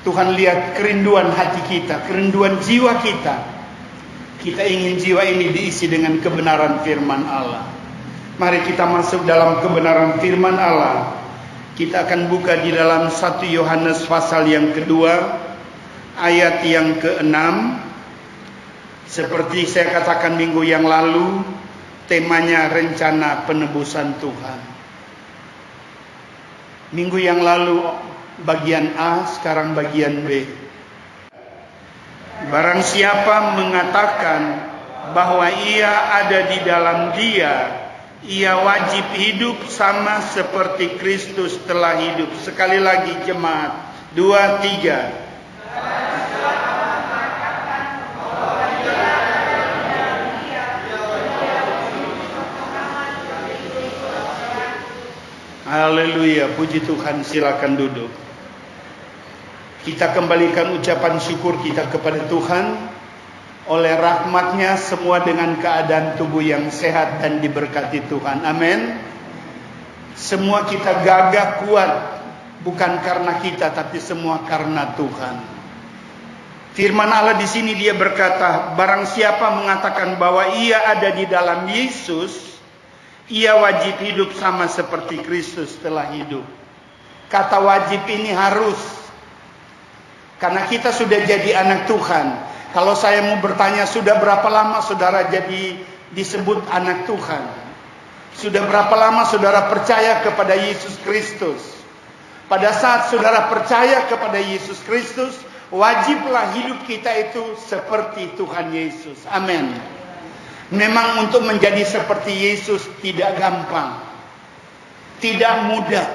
Tuhan lihat kerinduan hati kita, kerinduan jiwa kita. Kita ingin jiwa ini diisi dengan kebenaran firman Allah. Mari kita masuk dalam kebenaran firman Allah. Kita akan buka di dalam 1 Yohanes pasal yang kedua, ayat yang ke-6. Seperti saya katakan minggu yang lalu, temanya rencana penebusan Tuhan. Minggu yang lalu bagian A, sekarang bagian B. Barang siapa mengatakan bahwa ia ada di dalam Dia, ia wajib hidup sama seperti Kristus telah hidup. Sekali lagi jemaat, 2, 3. Haleluya, puji Tuhan, silakan duduk. Kita kembalikan ucapan syukur kita kepada Tuhan. Oleh rahmatnya semua dengan keadaan tubuh yang sehat dan diberkati Tuhan. Amin. Semua kita gagah kuat, bukan karena kita, tapi semua karena Tuhan. Firman Allah di sini dia berkata, barang siapa mengatakan bahwa ia ada di dalam Yesus, ia wajib hidup sama seperti Kristus telah hidup. Kata wajib ini harus. Karena kita sudah jadi anak Tuhan. Kalau saya mau bertanya, sudah berapa lama saudara jadi disebut anak Tuhan? Sudah berapa lama saudara percaya kepada Yesus Kristus? Pada saat saudara percaya kepada Yesus Kristus, wajiblah hidup kita itu seperti Tuhan Yesus. Amin. Memang untuk menjadi seperti Yesus tidak gampang, tidak mudah,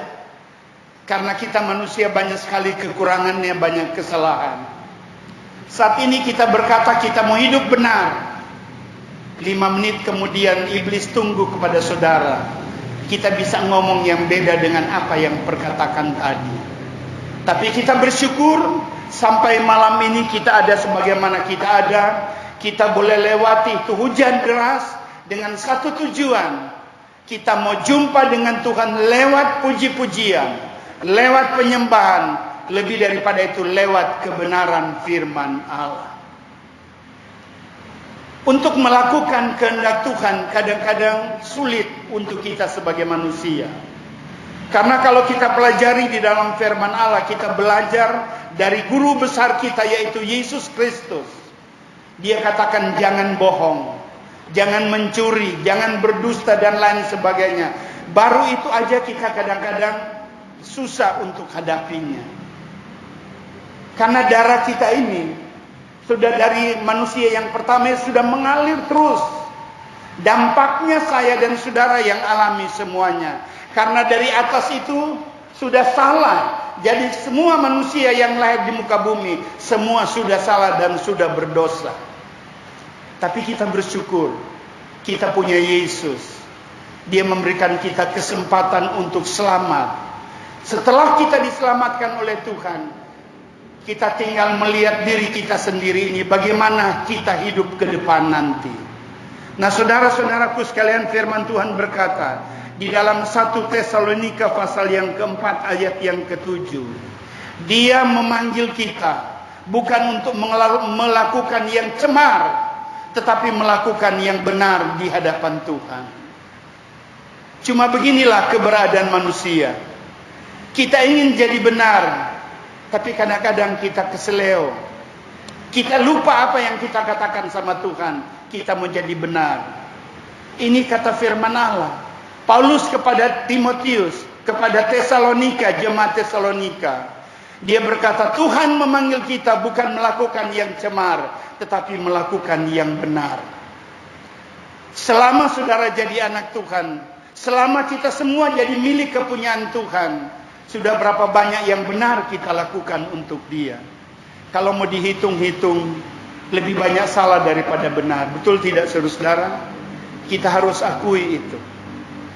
karena kita manusia banyak sekali kekurangannya, banyak kesalahan. Saat ini kita berkata kita mau hidup benar, 5 menit kemudian iblis tunggu kepada saudara. Kita bisa ngomong yang beda dengan apa yang perkatakan tadi. Tapi kita bersyukur sampai malam ini kita ada sebagaimana kita ada. Kita boleh lewati itu hujan deras dengan satu tujuan. Kita mau jumpa dengan Tuhan lewat puji-pujian, lewat penyembahan, lebih daripada itu lewat kebenaran firman Allah. Untuk melakukan kehendak Tuhan kadang-kadang sulit untuk kita sebagai manusia. Karena kalau kita pelajari di dalam firman Allah, kita belajar dari guru besar kita yaitu Yesus Kristus. Dia katakan jangan bohong, jangan mencuri, jangan berdusta dan lain sebagainya. Baru itu aja kita kadang-kadang susah untuk hadapinya. Karena darah kita ini sudah dari manusia yang pertama sudah mengalir terus. Dampaknya saya dan saudara yang alami semuanya. Karena dari atas itu sudah salah. Jadi semua manusia yang lahir di muka bumi, semua sudah salah dan sudah berdosa. Tapi kita bersyukur, kita punya Yesus. Dia memberikan kita kesempatan untuk selamat. Setelah kita diselamatkan oleh Tuhan, kita tinggal melihat diri kita sendiri ini, bagaimana kita hidup ke depan nanti. Nah saudara-saudaraku sekalian, firman Tuhan berkata, di dalam 1 Tesalonika pasal yang keempat ayat yang ke-7. Dia memanggil kita bukan untuk melakukan yang cemar, tetapi melakukan yang benar di hadapan Tuhan. Cuma beginilah keberadaan manusia. Kita ingin jadi benar, tapi kadang-kadang kita keseleo. Kita lupa apa yang kita katakan sama Tuhan. Kita mau jadi benar. Ini kata firman Allah. Paulus kepada Timotius, kepada Tesalonika, jemaat Tesalonika. Dia berkata, Tuhan memanggil kita bukan melakukan yang cemar, tetapi melakukan yang benar. Selama saudara jadi anak Tuhan, selama kita semua jadi milik kepunyaan Tuhan, sudah berapa banyak yang benar kita lakukan untuk Dia. Kalau mau dihitung-hitung, lebih banyak salah daripada benar. Betul tidak saudara? Kita harus akui itu.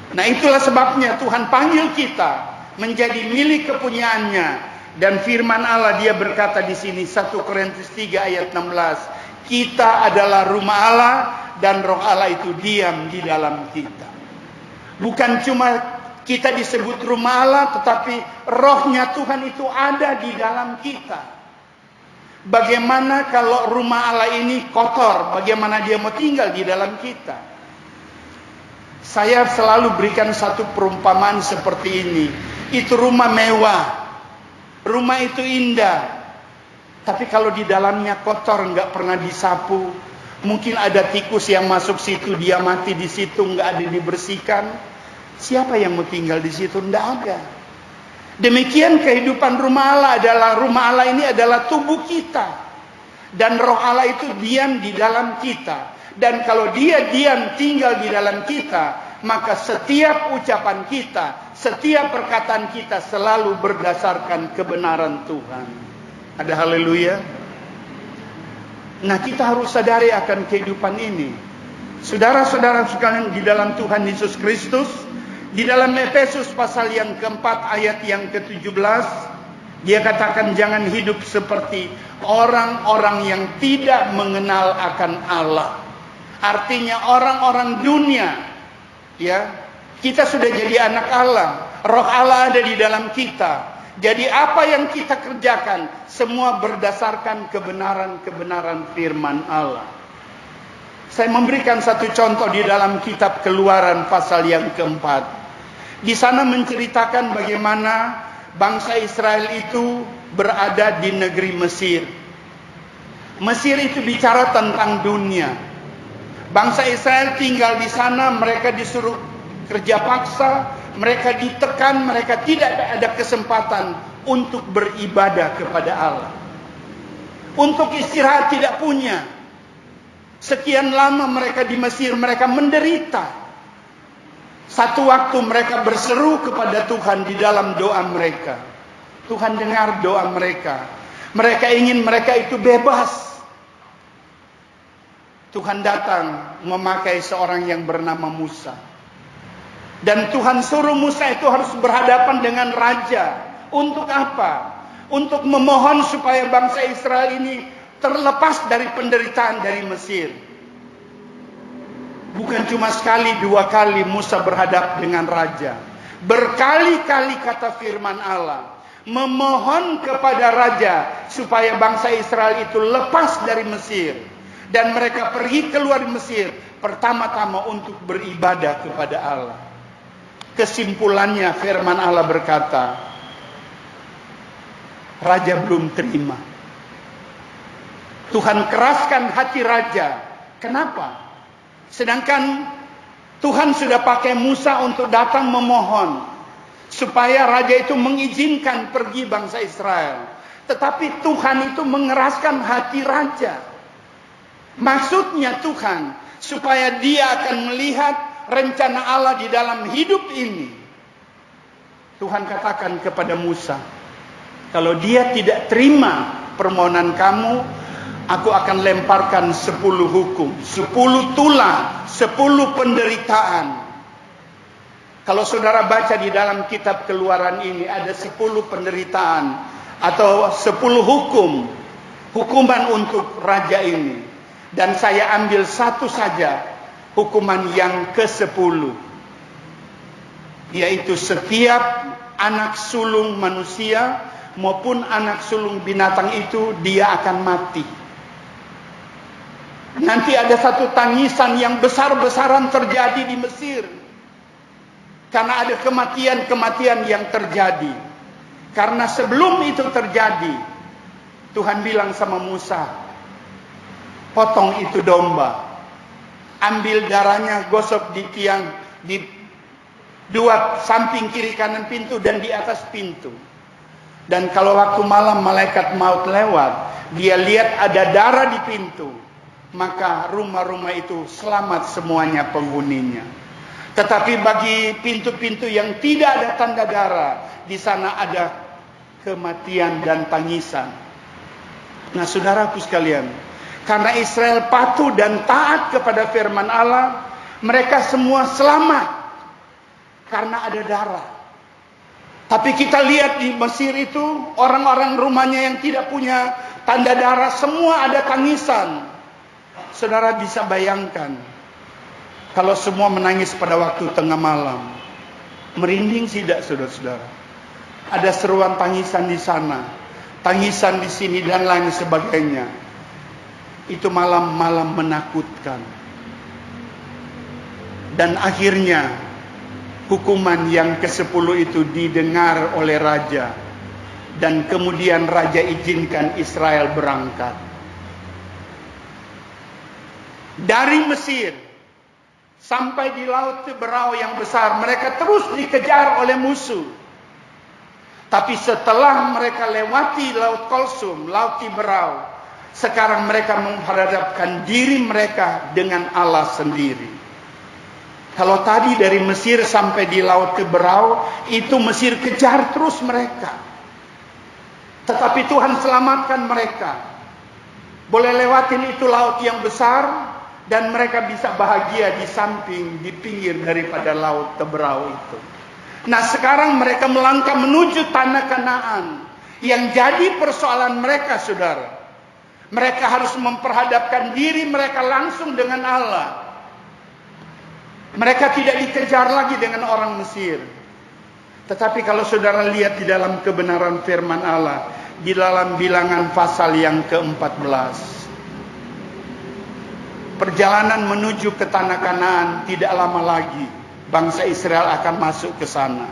Nah itulah sebabnya Tuhan panggil kita menjadi milik kepunyaannya. Dan firman Allah dia berkata di sini 1 Korintus 3 ayat 16, kita adalah rumah Allah dan roh Allah itu diam di dalam kita. Bukan cuma kita disebut rumah Allah, tetapi rohnya Tuhan itu ada di dalam kita. Bagaimana kalau rumah Allah ini kotor? Bagaimana dia mau tinggal di dalam kita? Saya selalu berikan satu perumpamaan seperti ini. Itu rumah mewah. Rumah itu indah. Tapi kalau di dalamnya kotor, nggak pernah disapu. Mungkin ada tikus yang masuk situ, dia mati di situ, nggak ada dibersihkan. Siapa yang mau tinggal di situ? Nggak ada. Demikian kehidupan rumah Allah ini adalah tubuh kita. Dan roh Allah itu diam di dalam kita. Dan kalau dia diam tinggal di dalam kita, maka setiap ucapan kita, setiap perkataan kita selalu berdasarkan kebenaran Tuhan. Ada haleluya. Nah, kita harus sadari akan kehidupan ini. Saudara-saudara sekalian di dalam Tuhan Yesus Kristus, di dalam Efesus pasal yang keempat ayat yang ke-17, dia katakan jangan hidup seperti orang-orang yang tidak mengenal akan Allah. Artinya orang-orang dunia, ya. Kita sudah jadi anak Allah, roh Allah ada di dalam kita. Jadi apa yang kita kerjakan semua berdasarkan kebenaran-kebenaran firman Allah. Saya memberikan satu contoh di dalam kitab Keluaran pasal yang keempat. Di sana menceritakan bagaimana bangsa Israel itu berada di negeri Mesir. Mesir itu bicara tentang dunia. Bangsa Israel tinggal di sana, mereka disuruh kerja paksa, mereka ditekan, mereka tidak ada kesempatan untuk beribadah kepada Allah. Untuk istirahat tidak punya. Sekian lama mereka di Mesir, mereka menderita. Satu waktu mereka berseru kepada Tuhan di dalam doa mereka. Tuhan dengar doa mereka. Mereka ingin mereka itu bebas. Tuhan datang memakai seorang yang bernama Musa. Dan Tuhan suruh Musa itu harus berhadapan dengan raja. Untuk apa? Untuk memohon supaya bangsa Israel ini terlepas dari penderitaan dari Mesir. Bukan cuma sekali, dua kali Musa berhadap dengan raja. Berkali-kali kata firman Allah, memohon kepada raja supaya bangsa Israel itu lepas dari Mesir. Dan mereka pergi keluar dari Mesir pertama-tama untuk beribadah kepada Allah. Kesimpulannya firman Allah berkata, raja belum terima. Tuhan keraskan hati raja. Kenapa? Sedangkan Tuhan sudah pakai Musa untuk datang memohon supaya raja itu mengizinkan pergi bangsa Israel. Tetapi Tuhan itu mengeraskan hati raja. Maksudnya Tuhan supaya dia akan melihat rencana Allah di dalam hidup ini. Tuhan katakan kepada Musa, kalau dia tidak terima permohonan kamu, aku akan lemparkan 10 hukum, 10 tulah, 10 penderitaan. Kalau saudara baca di dalam kitab Keluaran ini ada 10 penderitaan atau 10 hukuman untuk raja ini. Dan saya ambil satu saja, hukuman yang ke-10, yaitu setiap anak sulung manusia maupun anak sulung binatang itu dia akan mati. Nanti ada satu tangisan yang besar-besaran terjadi di Mesir. Karena ada kematian-kematian yang terjadi. Karena sebelum itu terjadi, Tuhan bilang sama Musa, potong itu domba. Ambil darahnya, gosok di tiang, di dua samping kiri kanan pintu dan di atas pintu. Dan kalau waktu malam malaikat maut lewat, dia lihat ada darah di pintu. Maka rumah-rumah itu selamat semuanya penghuninya. Tetapi bagi pintu-pintu yang tidak ada tanda darah, di sana ada kematian dan tangisan. Nah, saudaraku sekalian, karena Israel patuh dan taat kepada firman Allah, mereka semua selamat karena ada darah. Tapi kita lihat di Mesir itu, orang-orang rumahnya yang tidak punya tanda darah, semua ada tangisan. Saudara bisa bayangkan, kalau semua menangis pada waktu tengah malam, merinding tidak saudara-saudara? Ada seruan tangisan di sana. tangisan di sini dan lain sebagainya. Itu malam-malam menakutkan. Dan akhirnya hukuman yang ke-10 itu didengar oleh raja. Dan kemudian raja izinkan Israel berangkat. Dari Mesir sampai di Laut Teberau yang besar, mereka terus dikejar oleh musuh. Tapi setelah mereka lewati Laut Kulsum, Laut Teberau, sekarang mereka menghadapkan diri mereka dengan Allah sendiri. Kalau tadi dari Mesir sampai di Laut Teberau, itu Mesir kejar terus mereka. Tetapi Tuhan selamatkan mereka. Boleh lewatin itu laut yang besar, dan mereka bisa bahagia di samping, di pinggir daripada Laut Teberau itu. Nah sekarang mereka melangkah menuju tanah Kanaan. Yang jadi persoalan mereka, saudara, mereka harus memperhadapkan diri mereka langsung dengan Allah. Mereka tidak dikejar lagi dengan orang Mesir. Tetapi kalau saudara lihat di dalam kebenaran firman Allah, di dalam Bilangan pasal yang ke-14, perjalanan menuju ke tanah Kanaan tidak lama lagi bangsa Israel akan masuk ke sana.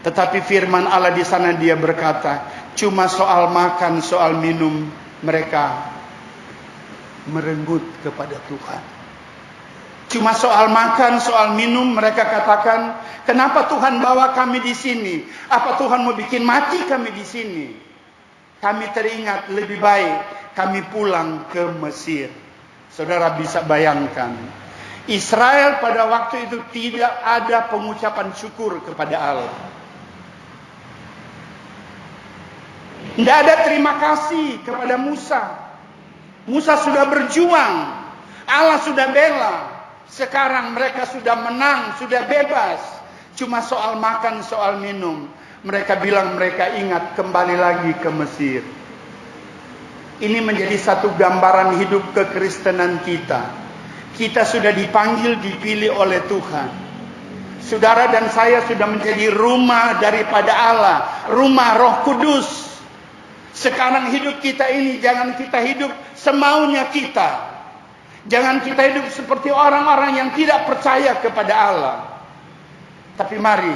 Tetapi firman Allah di sana dia berkata, cuma soal makan, soal minum mereka merenggut kepada Tuhan. Cuma soal makan, soal minum mereka katakan, kenapa Tuhan bawa kami di sini? Apa Tuhan mau bikin mati kami di sini? Kami teringat lebih baik kami pulang ke Mesir. Saudara bisa bayangkan, Israel pada waktu itu tidak ada pengucapan syukur kepada Allah. Tidak ada terima kasih kepada Musa. Musa sudah berjuang, Allah sudah bela. Sekarang mereka sudah menang, sudah bebas. Cuma soal makan, soal minum, mereka bilang mereka ingat kembali lagi ke Mesir. Ini menjadi satu gambaran hidup kekristenan kita. Kita sudah dipanggil, dipilih oleh Tuhan. Saudara dan saya sudah menjadi rumah daripada Allah, rumah Roh Kudus. Sekarang hidup kita ini jangan kita hidup semaunya kita. Jangan kita hidup seperti orang-orang yang tidak percaya kepada Allah. Tapi mari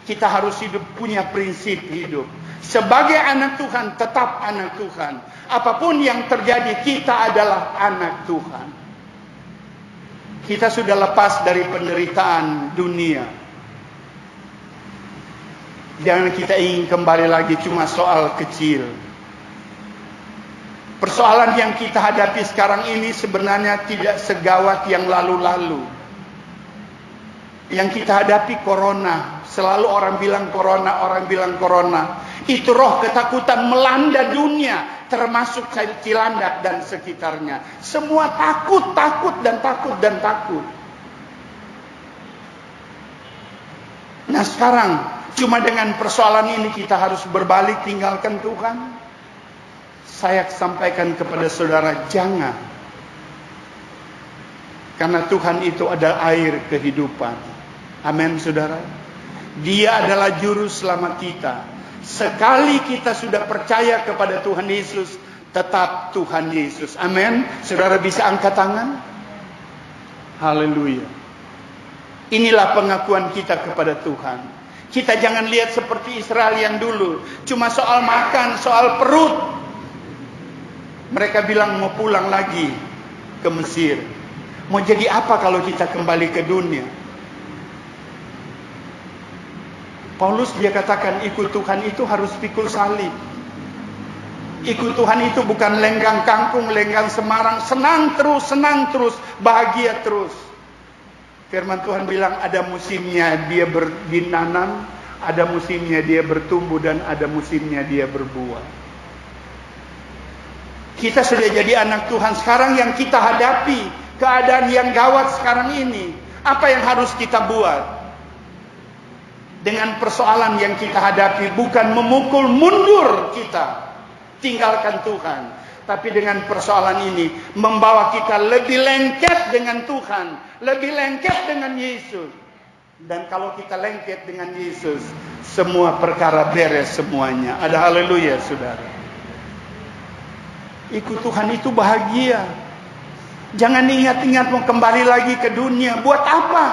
kita harus hidup punya prinsip hidup. Sebagai anak Tuhan, tetap anak Tuhan. Apapun yang terjadi, kita adalah anak Tuhan. Kita sudah lepas dari penderitaan dunia. Jangan kita ingin kembali lagi cuma soal kecil. Persoalan yang kita hadapi sekarang ini sebenarnya tidak segawat yang lalu-lalu. Yang kita hadapi corona. Selalu orang bilang corona, orang bilang corona. Itu roh ketakutan melanda dunia, termasuk Cilandak dan sekitarnya. Semua takut, takut dan takut dan takut. Nah sekarang, cuma dengan persoalan ini kita harus berbalik tinggalkan Tuhan. Saya sampaikan kepada saudara, jangan. Karena Tuhan itu adalah air kehidupan. Amin saudara. Dia adalah juru selamat kita. Sekali kita sudah percaya kepada Tuhan Yesus, tetap Tuhan Yesus. Amin. Saudara bisa angkat tangan. Haleluya. Inilah pengakuan kita kepada Tuhan. Kita jangan lihat seperti Israel yang dulu. Cuma soal makan, soal perut. Mereka bilang mau pulang lagi ke Mesir. Mau jadi apa kalau kita kembali ke dunia? Paulus dia katakan ikut Tuhan itu harus pikul salib. Ikut Tuhan itu bukan lenggang kangkung, lenggang Semarang. Senang terus, bahagia terus. Firman Tuhan bilang ada musimnya dia dinanam, ada musimnya dia bertumbuh, dan ada musimnya dia berbuah. Kita sudah jadi anak Tuhan. Sekarang yang kita hadapi, keadaan yang gawat sekarang ini, apa yang harus kita buat? Dengan persoalan yang kita hadapi, bukan memukul mundur kita, tinggalkan Tuhan. Tapi dengan persoalan ini, membawa kita lebih lengket dengan Tuhan, lebih lengket dengan Yesus. Dan kalau kita lengket dengan Yesus, semua perkara beres semuanya. Ada haleluya, saudara. Ikut Tuhan itu bahagia. Jangan ingat-ingat mau kembali lagi ke dunia. Buat apa?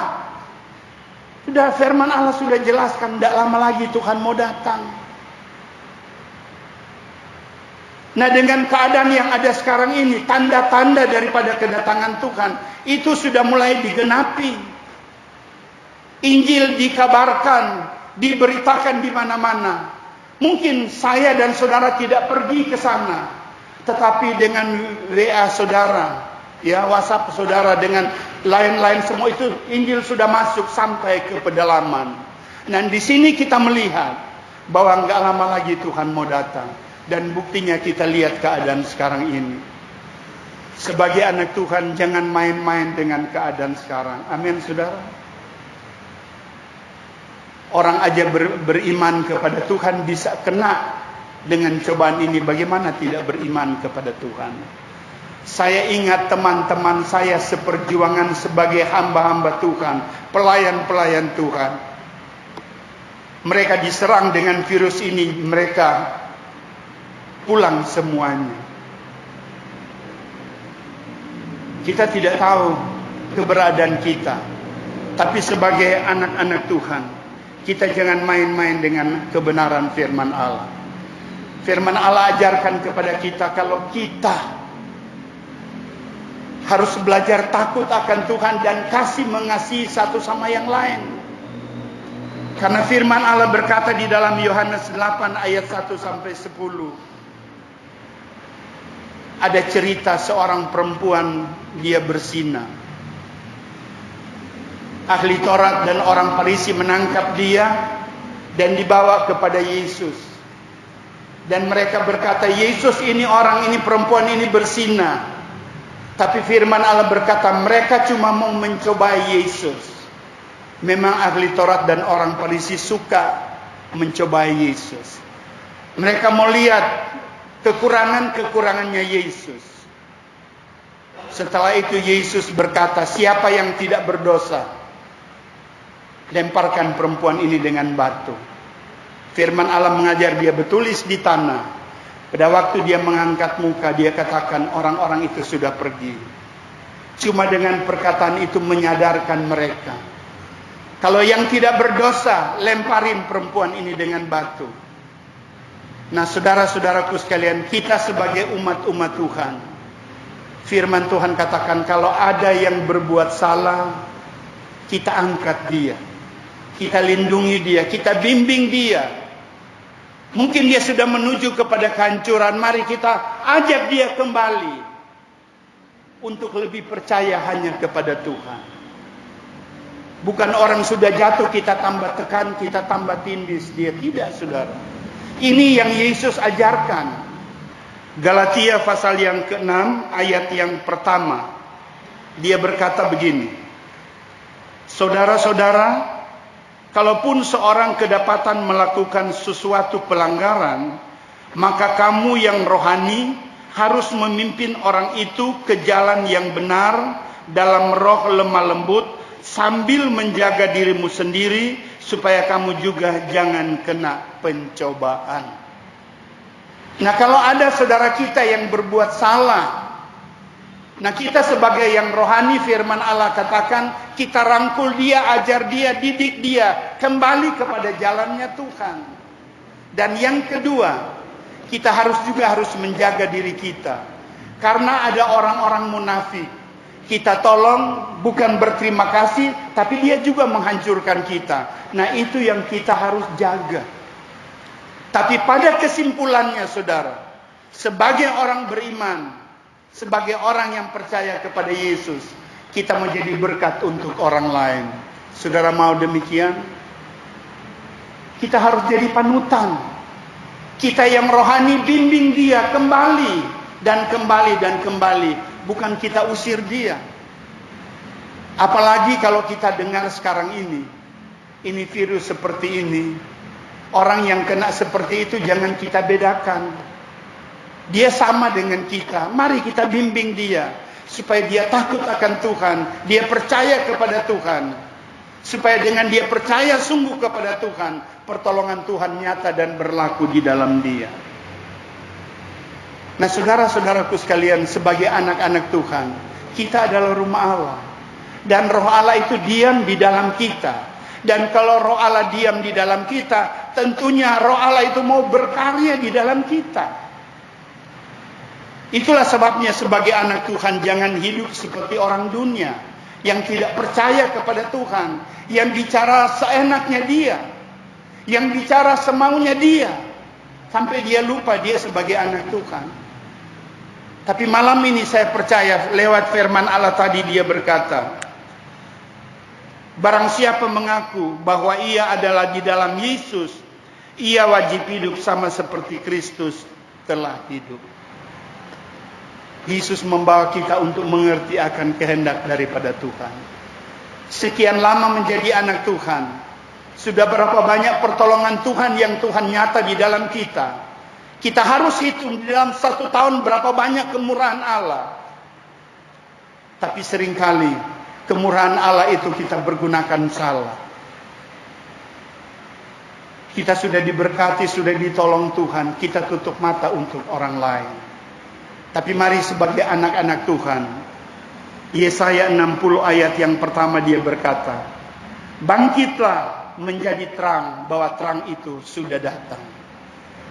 Sudah firman Allah sudah jelaskan, tidak lama lagi Tuhan mau datang. Nah, dengan keadaan yang ada sekarang ini, tanda-tanda daripada kedatangan Tuhan itu sudah mulai digenapi. Injil dikabarkan, diberitakan di mana-mana. Mungkin saya dan saudara tidak pergi ke sana, tetapi dengan WA saudara, ya WhatsApp saudara, dengan lain-lain semua itu Injil sudah masuk sampai ke pedalaman. Dan di sini kita melihat bahwa enggak lama lagi Tuhan mau datang. Dan buktinya kita lihat keadaan sekarang ini. Sebagai anak Tuhan, jangan main-main dengan keadaan sekarang. Amin, saudara. Orang aja beriman kepada Tuhan bisa kena dengan cobaan ini. Bagaimana tidak beriman kepada Tuhan? Saya ingat teman-teman saya seperjuangan sebagai hamba-hamba Tuhan, pelayan-pelayan Tuhan. Mereka diserang dengan virus ini, mereka pulang semuanya. Kita tidak tahu keberadaan kita, tapi sebagai anak-anak Tuhan, kita jangan main-main dengan kebenaran firman Allah. Firman Allah ajarkan kepada kita kalau kita harus belajar takut akan Tuhan dan kasih mengasihi satu sama yang lain. Karena firman Allah berkata di dalam Yohanes 8 ayat 1 sampai 10. Ada cerita seorang perempuan, dia berzina. Ahli Taurat dan orang Farisi menangkap dia dan dibawa kepada Yesus. Dan mereka berkata, Yesus ini orang ini, perempuan ini berzina. Tapi firman Allah berkata, mereka cuma mau mencobai Yesus. Memang ahli Taurat dan orang Farisi suka mencobai Yesus. Mereka mau lihat kekurangan-kekurangannya Yesus. Setelah itu Yesus berkata, siapa yang tidak berdosa, lemparkan perempuan ini dengan batu. Firman Allah mengajar dia bertulis di tanah. Pada waktu dia mengangkat muka, dia katakan orang-orang itu sudah pergi. Cuma dengan perkataan itu menyadarkan mereka. Kalau yang tidak berdosa, lemparin perempuan ini dengan batu. Nah, saudara-saudaraku sekalian, kita sebagai umat-umat Tuhan, firman Tuhan katakan kalau ada yang berbuat salah, kita angkat dia. Kita lindungi dia, kita bimbing dia. Mungkin dia sudah menuju kepada kehancuran, mari kita ajak dia kembali untuk lebih percaya hanya kepada Tuhan. Bukan orang sudah jatuh kita tambah tekan, kita tambah tindis dia. Tidak, saudara. Ini yang Yesus ajarkan. Galatia pasal yang ke-6 ayat yang pertama. Dia berkata begini. Saudara-saudara, kalaupun seorang kedapatan melakukan sesuatu pelanggaran, maka kamu yang rohani harus memimpin orang itu ke jalan yang benar dalam roh lemah lembut, sambil menjaga dirimu sendiri supaya kamu juga jangan kena pencobaan. Nah, kalau ada saudara kita yang berbuat salah, nah kita sebagai yang rohani, firman Allah katakan kita rangkul dia, ajar dia, didik dia kembali kepada jalannya Tuhan. Dan yang kedua, kita harus menjaga diri kita. Karena ada orang-orang munafik. Kita tolong bukan berterima kasih, tapi dia juga menghancurkan kita. Nah, itu yang kita harus jaga. Tapi pada kesimpulannya, saudara, sebagai orang beriman, sebagai orang yang percaya kepada Yesus, kita menjadi berkat untuk orang lain. Saudara mau demikian? Kita harus jadi panutan. Kita yang rohani bimbing dia kembali dan kembali dan kembali. Bukan kita usir dia. Apalagi kalau kita dengar sekarang ini virus seperti ini. Orang yang kena seperti itu jangan kita bedakan. Dia sama dengan kita. Mari kita bimbing dia supaya dia takut akan Tuhan, dia percaya kepada Tuhan. Supaya dengan dia percaya sungguh kepada Tuhan, pertolongan Tuhan nyata dan berlaku di dalam dia. Nah, saudara-saudaraku sekalian, sebagai anak-anak Tuhan, kita adalah rumah Allah. Dan roh Allah itu diam di dalam kita. Dan kalau roh Allah diam di dalam kita, tentunya roh Allah itu mau berkarya di dalam kita. Itulah sebabnya sebagai anak Tuhan jangan hidup seperti orang dunia yang tidak percaya kepada Tuhan, yang bicara seenaknya dia, yang bicara semaunya dia, sampai dia lupa dia sebagai anak Tuhan. Tapi malam ini saya percaya lewat firman Allah tadi dia berkata, barang siapa mengaku bahwa ia adalah di dalam Yesus, ia wajib hidup sama seperti Kristus telah hidup. Yesus membawa kita untuk mengerti akan kehendak daripada Tuhan. Sekian lama menjadi anak Tuhan, sudah berapa banyak pertolongan Tuhan yang Tuhan nyata di dalam kita. Kita harus hitung di dalam 1 tahun berapa banyak kemurahan Allah. Tapi seringkali kemurahan Allah itu kita pergunakan salah. Kita sudah diberkati, sudah ditolong Tuhan, kita tutup mata untuk orang lain. Tapi mari sebagai anak-anak Tuhan, Yesaya 60 ayat yang pertama dia berkata, bangkitlah menjadi terang, bahwa terang itu sudah datang.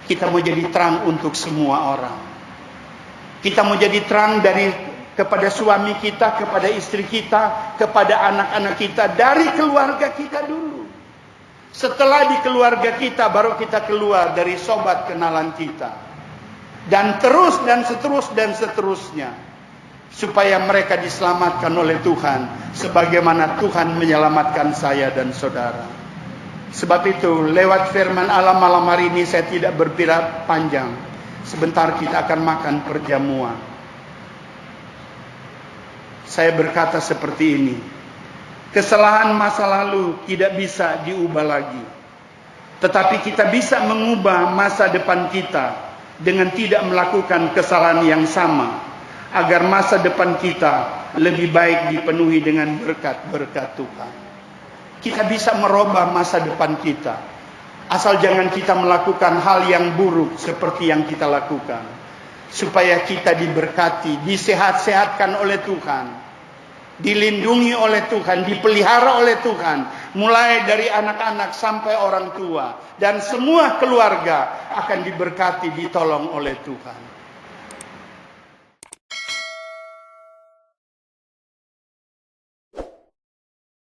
Kita mau jadi terang untuk semua orang. Kita mau jadi terang kepada suami kita, kepada istri kita, kepada anak-anak kita, dari keluarga kita dulu. Setelah di keluarga kita, baru kita keluar dari sobat kenalan kita. Dan terus dan seterusnya. Supaya mereka diselamatkan oleh Tuhan, sebagaimana Tuhan menyelamatkan saya dan saudara. Sebab itu lewat firman Allah malam hari ini saya tidak berbicara panjang. Sebentar kita akan makan perjamuan. Saya berkata seperti ini, kesalahan masa lalu tidak bisa diubah lagi, tetapi kita bisa mengubah masa depan kita dengan tidak melakukan kesalahan yang sama, agar masa depan kita lebih baik dipenuhi dengan berkat-berkat Tuhan. Kita bisa merubah masa depan kita, asal jangan kita melakukan hal yang buruk seperti yang kita lakukan, supaya kita diberkati, disehat-sehatkan oleh Tuhan, dilindungi oleh Tuhan, dipelihara oleh Tuhan, mulai dari anak-anak sampai orang tua, dan semua keluarga akan diberkati, ditolong oleh Tuhan.